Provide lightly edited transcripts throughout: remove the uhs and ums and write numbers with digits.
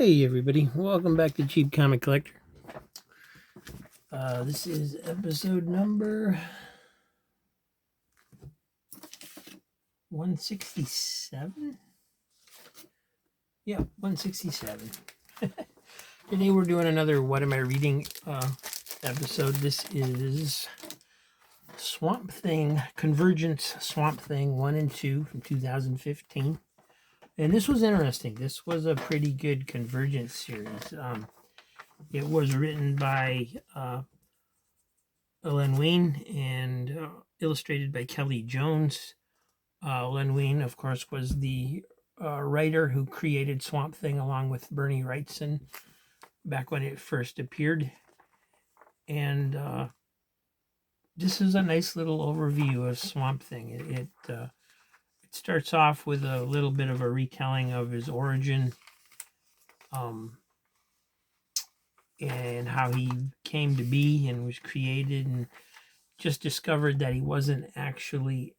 Hey everybody, welcome back to Cheap Comic Collector. This is episode number 167? Yeah, 167. Today we're doing another What Am I Reading episode. This is Swamp Thing, Convergence Swamp Thing 1 and 2 from 2015. And this was interesting. This was a pretty good Convergence series. It was written by Len Wein and illustrated by Kelly Jones. Len Wein, of course, was the writer who created Swamp Thing along with Bernie Wrightson back when it first appeared. And this is a nice little overview of Swamp Thing. It starts off with a little bit of a retelling of his origin, and how he came to be and was created, and just discovered that he wasn't actually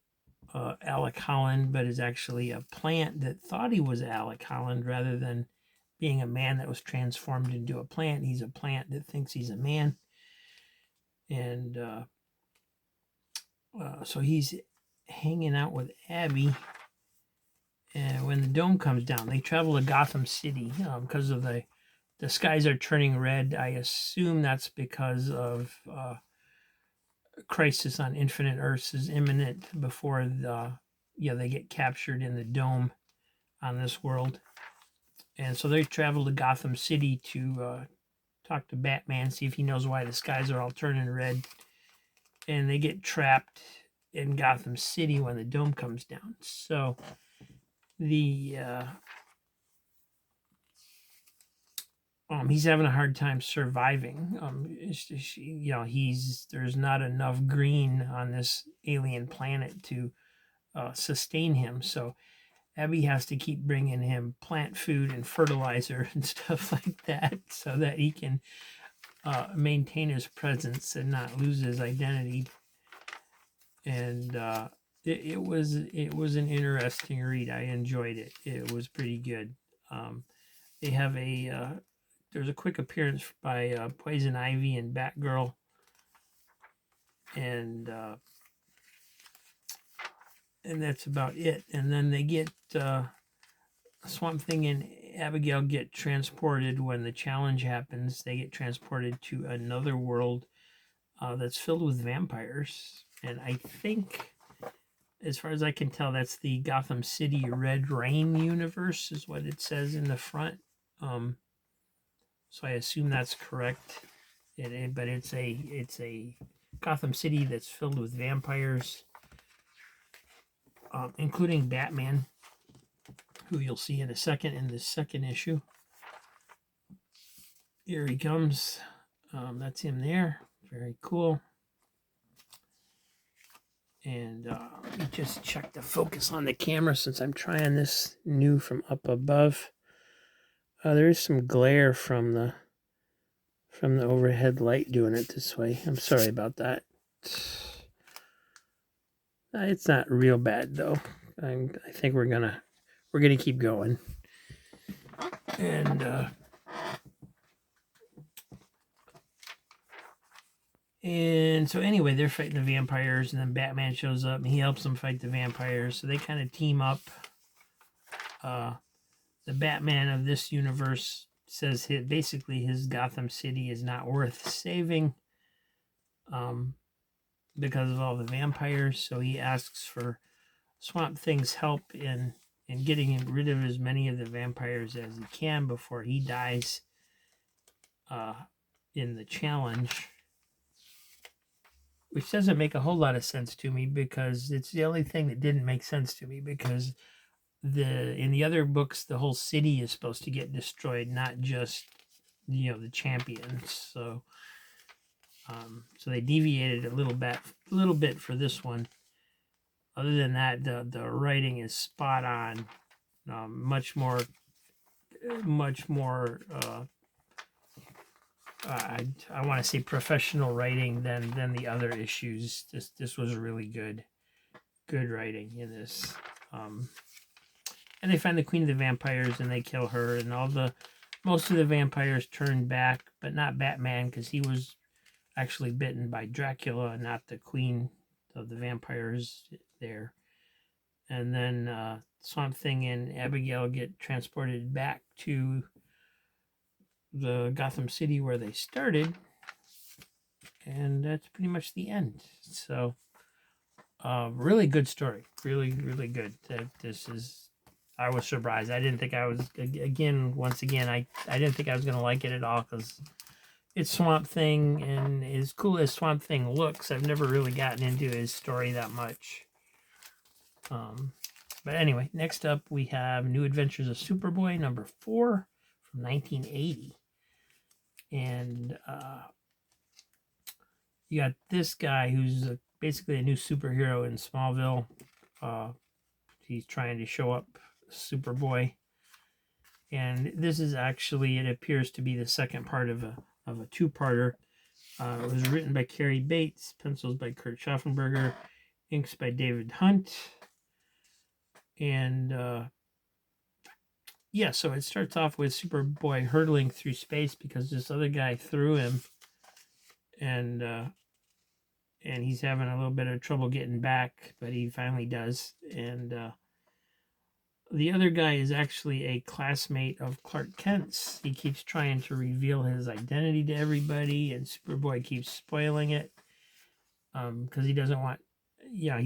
Alec Holland, but is actually a plant that thought he was Alec Holland rather than being a man that was transformed into a plant. He's a plant that thinks he's a man. And so he's hanging out with Abby. And when the dome comes down, they travel to Gotham City because of the skies are turning red. I assume that's because of crisis on Infinite Earths is imminent before they get captured in the dome on this world. And so they travel to Gotham City to talk to Batman, see if he knows why the skies are all turning red. And they get trapped in Gotham City when the dome comes down. So he's having a hard time surviving. There's not enough green on this alien planet to sustain him. So Abby has to keep bringing him plant food and fertilizer and stuff like that so that he can maintain his presence and not lose his identity. And it was an interesting read. I enjoyed it. It was pretty good. They have there's a quick appearance by Poison Ivy and Batgirl, and that's about it. And then they get Swamp Thing and Abigail get transported when the challenge happens. They get transported to another world that's filled with vampires. And I think, as far as I can tell, that's the Gotham City Red Rain universe, is what it says in the front. So I assume that's correct. But it's a Gotham City that's filled with vampires, including Batman, who you'll see in a second in the second issue. Here he comes. That's him there. Very cool. And let me just check the focus on the camera since I'm trying this new from up above. There is some glare from the overhead light doing it this way. I'm sorry about that. It's not real bad though. I think we're gonna keep going. And so anyway, they're fighting the vampires, and then Batman shows up and he helps them fight the vampires. So they kind of team up. The Batman of this universe says basically his Gotham City is not worth saving because of all the vampires. So he asks for Swamp Thing's help in getting rid of as many of the vampires as he can before he dies in the challenge. Which doesn't make a whole lot of sense to me, because it's the only thing that didn't make sense to me, because in the other books the whole city is supposed to get destroyed, not just the champions. So they deviated a little bit for this one. Other than that, the writing is spot on. Much more I want to say professional writing than the other issues. This was really good writing in this. And they find the Queen of the Vampires and they kill her, and all the most of the vampires turned back, but not Batman, because he was actually bitten by Dracula, not the queen of the vampires there. And then Swamp Thing and Abigail get transported back to the Gotham City where they started, and that's pretty much the end. So, really good story, really, really good. I was surprised. I didn't think I was. Once again, I didn't think I was gonna like it at all because it's Swamp Thing, and as cool as Swamp Thing looks, I've never really gotten into his story that much. But anyway, next up we have New Adventures of Superboy number 4 from 1980. And you got this guy who's basically a new superhero in Smallville. He's trying to show up Superboy. And this is actually, it appears to be the second part of a two-parter. It was written by Cary Bates, pencils by Kurt Schaffenberger, inks by David Hunt. And yeah, so it starts off with Superboy hurtling through space because this other guy threw him, and he's having a little bit of trouble getting back, but he finally does. And the other guy is actually a classmate of Clark Kent's. He keeps trying to reveal his identity to everybody, and Superboy keeps spoiling it because he doesn't want. Yeah,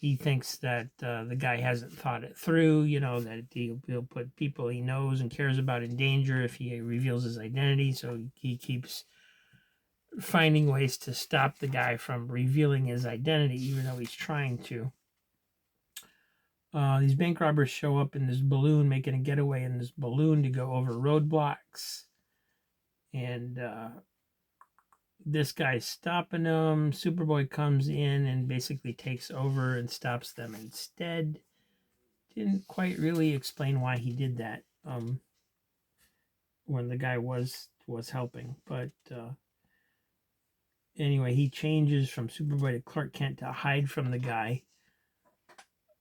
he thinks that the guy hasn't thought it through, that he'll put people he knows and cares about in danger if he reveals his identity. So he keeps finding ways to stop the guy from revealing his identity, even though he's trying to. These bank robbers show up in this balloon, making a getaway in this balloon to go over roadblocks. And this guy's stopping them. Superboy comes in and basically takes over and stops them instead. Didn't quite really explain why he did that when the guy was helping. But anyway, he changes from Superboy to Clark Kent to hide from the guy.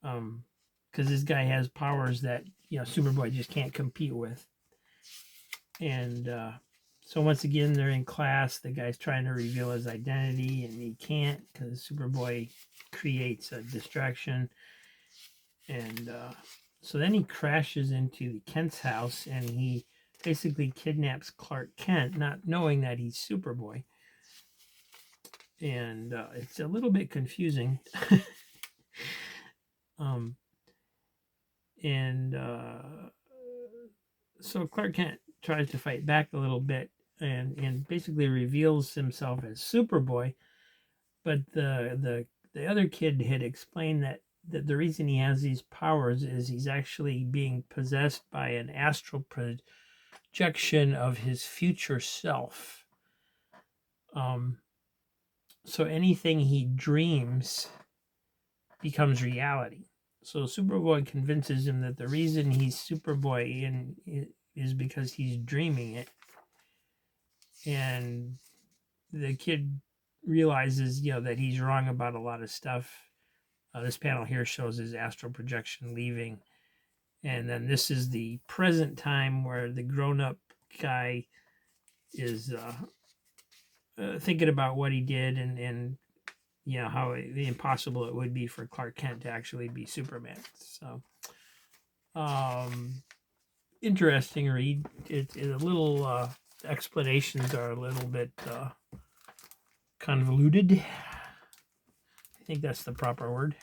Because this guy has powers that Superboy just can't compete with. And so once again, they're in class. The guy's trying to reveal his identity, and he can't because Superboy creates a distraction. And so then he crashes into the Kent's house, and he basically kidnaps Clark Kent, not knowing that he's Superboy. And it's a little bit confusing. So Clark Kent tries to fight back a little bit and basically reveals himself as Superboy, but the other kid had explained that the reason he has these powers is he's actually being possessed by an astral projection of his future self. So anything he dreams becomes reality. So Superboy convinces him that the reason he's Superboy is because he's dreaming it. And the kid realizes, that he's wrong about a lot of stuff. This panel here shows his astral projection leaving. And then this is the present time where the grown-up guy is thinking about what he did and how impossible it would be for Clark Kent to actually be Superman. So, interesting read. It's a little, explanations are a little bit convoluted. I think that's the proper word.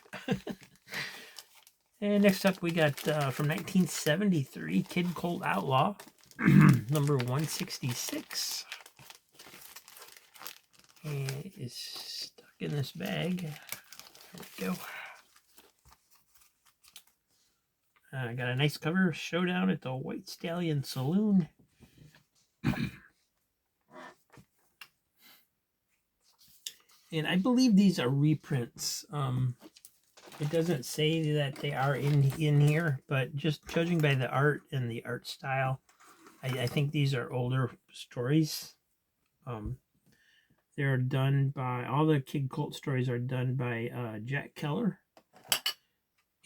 And next up we got from 1973, Kid Colt Outlaw, number 166. And it is stuck in this bag. There we go. I got a nice cover, Showdown at the White Stallion Saloon. And I believe these are reprints. It doesn't say that they are in here, but just judging by the art and the art style, I think these are older stories. They're done by, all the Kid Colt stories are done by Jack Keller.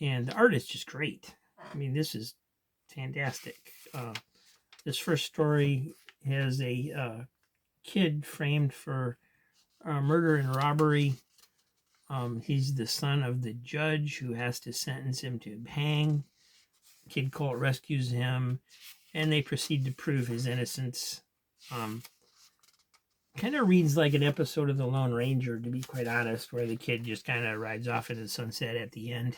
And the art is just great. I mean, this is fantastic. This first story has a kid framed for murder and robbery. He's the son of the judge who has to sentence him to hang. Kid Colt rescues him, and they proceed to prove his innocence. Kind of reads like an episode of The Lone Ranger, to be quite honest, where the kid just kind of rides off into the sunset at the end.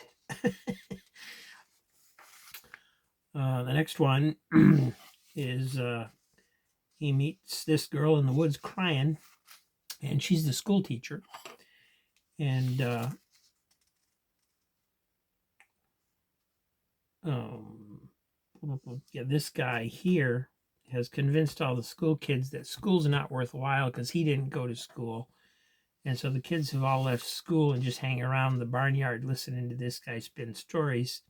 The next one is he meets this girl in the woods crying, and she's the school teacher. And this guy here has convinced all the school kids that school's not worthwhile because he didn't go to school. And so the kids have all left school and just hang around the barnyard listening to this guy spin stories.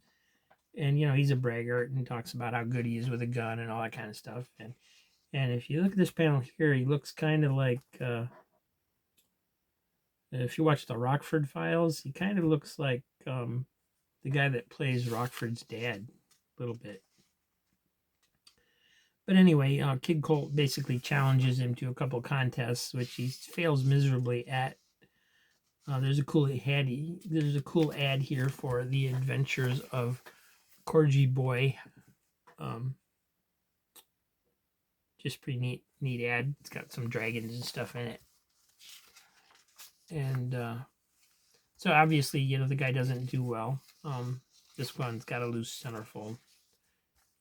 And, he's a braggart and talks about how good he is with a gun and all that kind of stuff. And if you look at this panel here, he looks kind of like, if you watch the Rockford Files, he kind of looks like the guy that plays Rockford's dad a little bit. But anyway, Kid Colt basically challenges him to a couple contests, which he fails miserably at. There's a cool ad here for the adventures of Corgi Boy. Just pretty neat ad. It's got some dragons and stuff in it. And so obviously, the guy doesn't do well. This one's got a loose centerfold.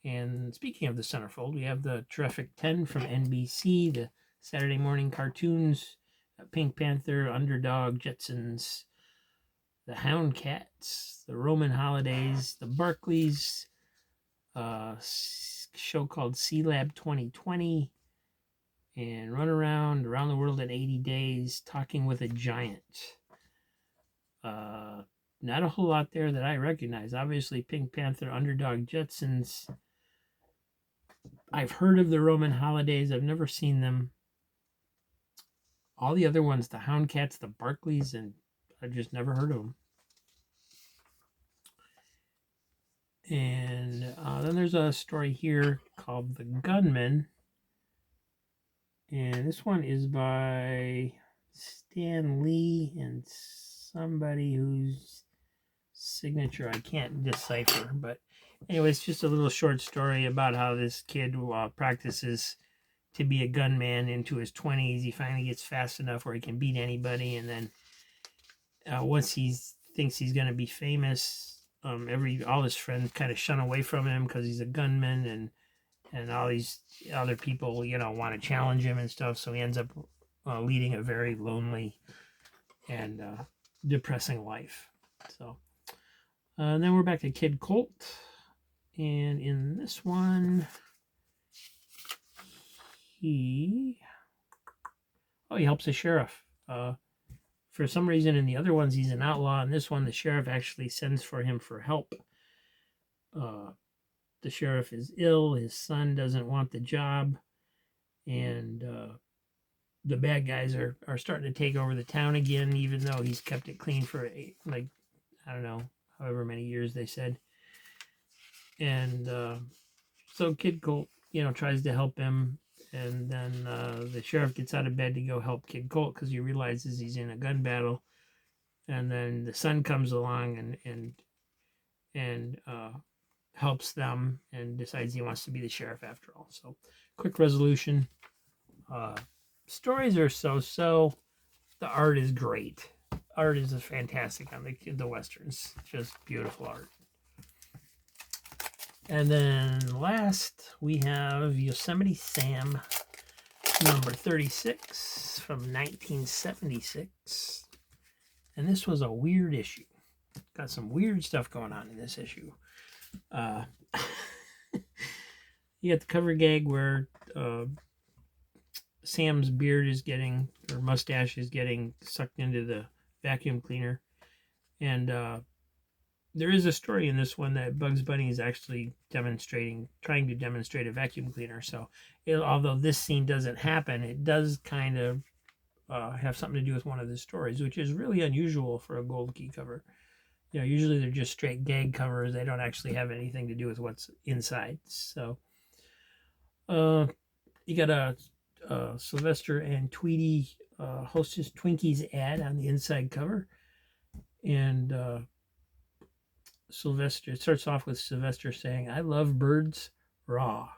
And speaking of the centerfold, we have the Terrific 10 from NBC, the Saturday morning cartoons, Pink Panther, Underdog, Jetsons, the Hound Cats, the Roman Holidays, the Barkleys, a show called Sea Lab 2020, and Run Around the World in 80 Days, Talking with a Giant. Not a whole lot there that I recognize. Obviously, Pink Panther, Underdog, Jetsons. I've heard of the Roman Holidays. I've never seen them. All the other ones, the Hound Cats, the Barkleys, and I've just never heard of them. And then there's a story here called The Gunman. And this one is by Stan Lee and somebody whose signature I can't decipher. But anyway, it's just a little short story about how this kid practices to be a gunman into his 20s. He finally gets fast enough where he can beat anybody. And then once he thinks he's going to be famous, all his friends kind of shun away from him because he's a gunman, and all these other people, want to challenge him and stuff. So he ends up leading a very lonely and depressing life. So then we're back to Kid Colt. And in this one, he helps a sheriff. For some reason, in the other ones, he's an outlaw. In this one, the sheriff actually sends for him for help. The sheriff is ill. His son doesn't want the job. And the bad guys are starting to take over the town again, even though he's kept it clean for, however many years they said. And so Kid Colt, tries to help him. And then the sheriff gets out of bed to go help Kid Colt because he realizes he's in a gun battle. And then the son comes along and helps them and decides he wants to be the sheriff after all. So quick resolution. Stories are so-so. The art is great. Art is fantastic on the Westerns. Just beautiful art. And then last, we have Yosemite Sam, number 36 from 1976. And this was a weird issue. Got some weird stuff going on in this issue. You got the cover gag where Sam's mustache is getting sucked into the vacuum cleaner. And there is a story in this one that Bugs Bunny is actually trying to demonstrate a vacuum cleaner. So although this scene doesn't happen, it does kind of have something to do with one of the stories, which is really unusual for a Gold Key cover. Usually they're just straight gag covers. They don't actually have anything to do with what's inside. So You got a Sylvester and Tweety Hostess Twinkies ad on the inside cover, and Sylvester, it starts off with Sylvester saying, "I love birds raw."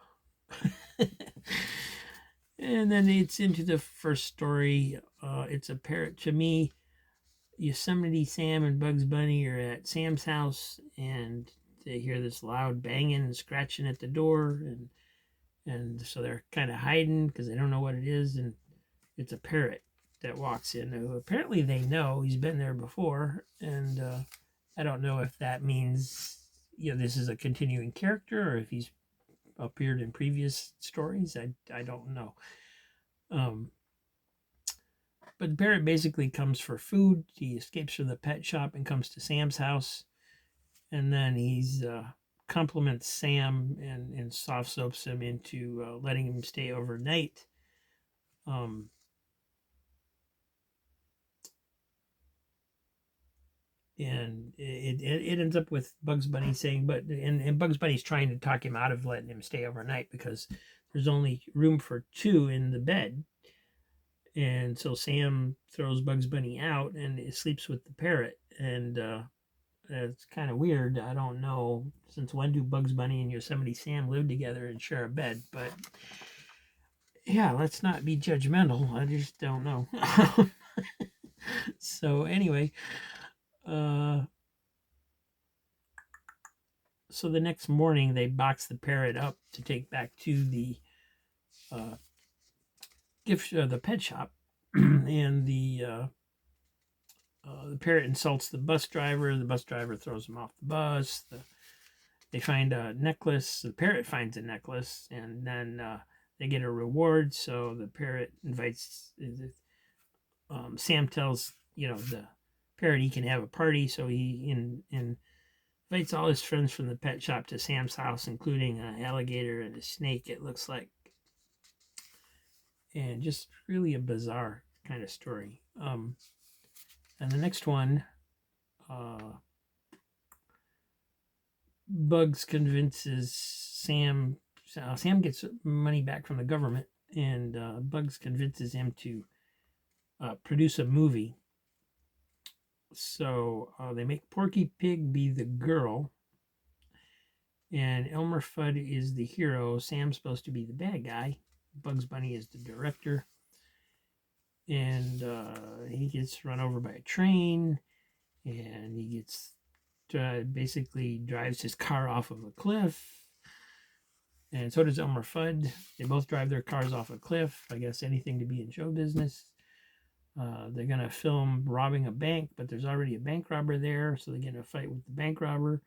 And then it's into the first story. It's a parrot. To me, Yosemite Sam and Bugs Bunny are at Sam's house, and they hear this loud banging and scratching at the door, and so they're kind of hiding because they don't know what it is, and it's a parrot that walks in, who apparently they know he's been there before, and I don't know if that means this is a continuing character or if he's appeared in previous stories. I don't know. But Barrett basically comes for food. He escapes from the pet shop and comes to Sam's house, and then he's compliments Sam and soft soaps him into letting him stay overnight. And it ends up with Bugs Bunny saying, and Bugs Bunny's trying to talk him out of letting him stay overnight because there's only room for two in the bed. And so Sam throws Bugs Bunny out and sleeps with the parrot. And it's kind of weird. I don't know, since when do Bugs Bunny and Yosemite Sam live together and share a bed? But yeah, let's not be judgmental. I just don't know. So anyway, so the next morning they box the parrot up to take back to the the pet shop, and the parrot insults the bus driver. The bus driver throws him off the bus. They find a necklace. The parrot finds a necklace, and then they get a reward. So the parrot invites. Sam tells the parrot he can have a party, so he invites all his friends from the pet shop to Sam's house, including an alligator and a snake, it looks like. And just really a bizarre kind of story. And the next one, Bugs convinces Sam. Sam gets money back from the government, and Bugs convinces him to produce a movie. So they make Porky Pig be the girl, and Elmer Fudd is the hero. Sam's supposed to be the bad guy. Bugs Bunny is the director, and he gets run over by a train, and he gets basically drives his car off of a cliff, and so does Elmer Fudd. They both drive their cars off a cliff. I guess anything to be in show business. They're going to film robbing a bank, but there's already a bank robber there, so they get in a fight with the bank robber,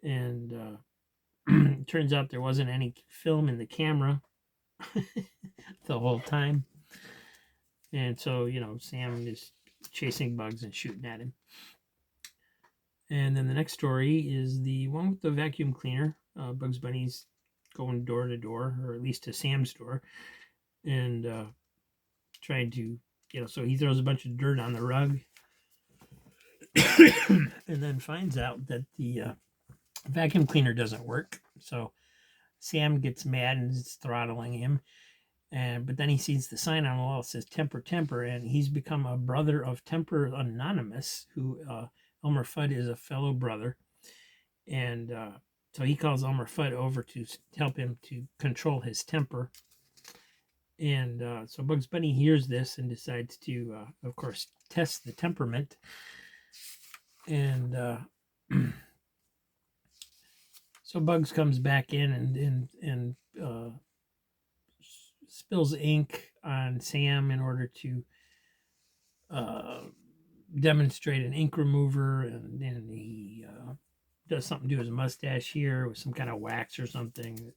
and it turns out there wasn't any film in the camera the whole time. And so, Sam is chasing Bugs and shooting at him. And then the next story is the one with the vacuum cleaner. Bugs Bunny's going door to door, or at least to Sam's door, and trying to, so he throws a bunch of dirt on the rug and then finds out that the vacuum cleaner doesn't work. So Sam gets mad and is throttling him. But then he sees the sign on the wall that says Temper, Temper, and he's become a brother of Temper Anonymous, who Elmer Fudd is a fellow brother. And so he calls Elmer Fudd over to help him to control his temper. And so Bugs Bunny hears this and decides to, of course, test the temperament. And so Bugs comes back in and spills ink on Sam in order to demonstrate an ink remover, and he does something to his mustache here with some kind of wax or something.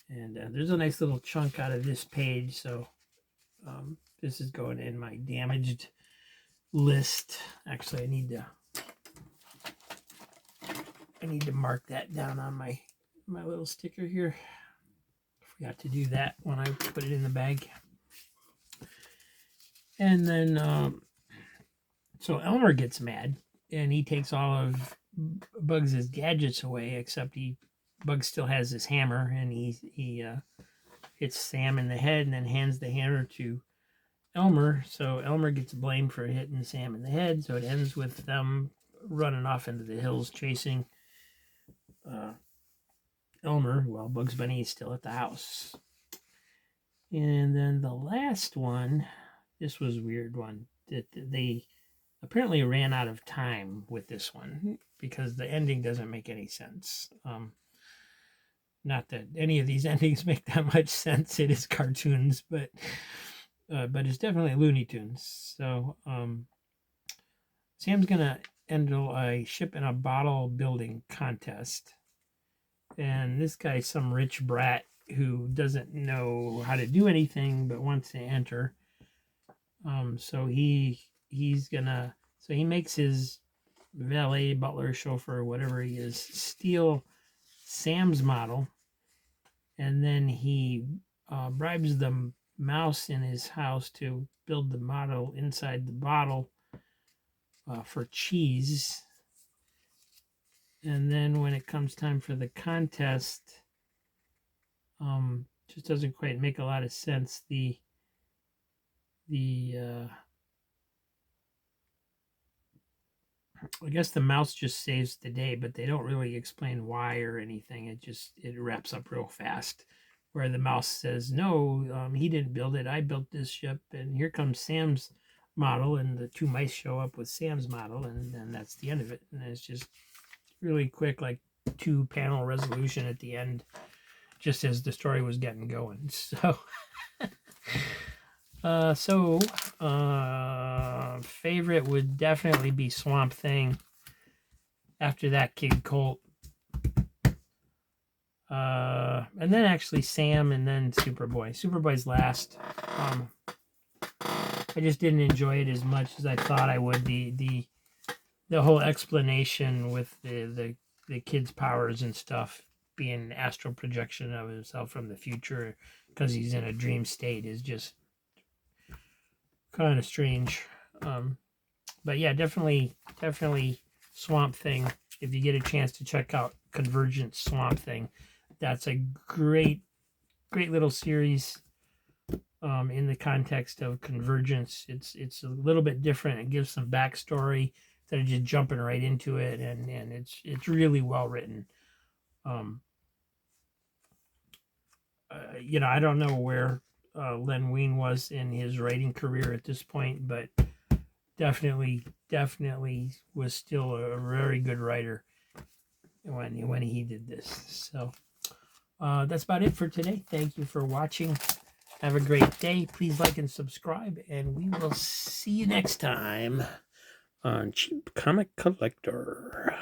And there's a nice little chunk out of this page, so this is going in my damaged list. Actually, I need to mark that down on my little sticker here. Forgot to do that when I put it in the bag. And then so Elmer gets mad, and he takes all of Bugs' gadgets away, except Bugs still has his hammer, and he hits Sam in the head and then hands the hammer to Elmer. So Elmer gets blamed for hitting Sam in the head. So it ends with them running off into the hills chasing Elmer while Bugs Bunny is still at the house. And then the last one, this was a weird one. That they apparently ran out of time with this one because the ending doesn't make any sense. Not that any of these endings make that much sense. It is cartoons, but it's definitely Looney Tunes. So Sam's gonna enter a ship in a bottle building contest, and this guy's some rich brat who doesn't know how to do anything but wants to enter. So he makes his valet, butler, chauffeur, whatever he is, steal Sam's model, and then he bribes the mouse in his house to build the model inside the bottle for cheese. And then when it comes time for the contest, just doesn't quite make a lot of sense. I guess the mouse just saves the day, but they don't really explain why or anything. It wraps up real fast, where the mouse says, "No, he didn't build it. I built this ship, and here comes Sam's model." And the two mice show up with Sam's model, and then that's the end of it. And it's just really quick, like 2-panel resolution at the end, just as the story was getting going. So. Favorite would definitely be Swamp Thing. After that, Kid Colt. And then actually Sam, and then Superboy. Superboy's last. I just didn't enjoy it as much as I thought I would. The whole explanation with the kid's powers and stuff being astral projection of himself from the future because he's in a dream state is just kind of strange. But yeah, definitely Swamp Thing. If you get a chance to check out Convergence Swamp Thing, that's a great little series. In the context of Convergence, it's a little bit different. It gives some backstory instead of just jumping right into it, and it's really well written. I don't know where Len Wein was in his writing career at this point, but definitely was still a very good writer when he did this. So that's about it for today. Thank you for watching. Have a great day. Please like and subscribe, and we will see you next time on Cheap Comic Collector.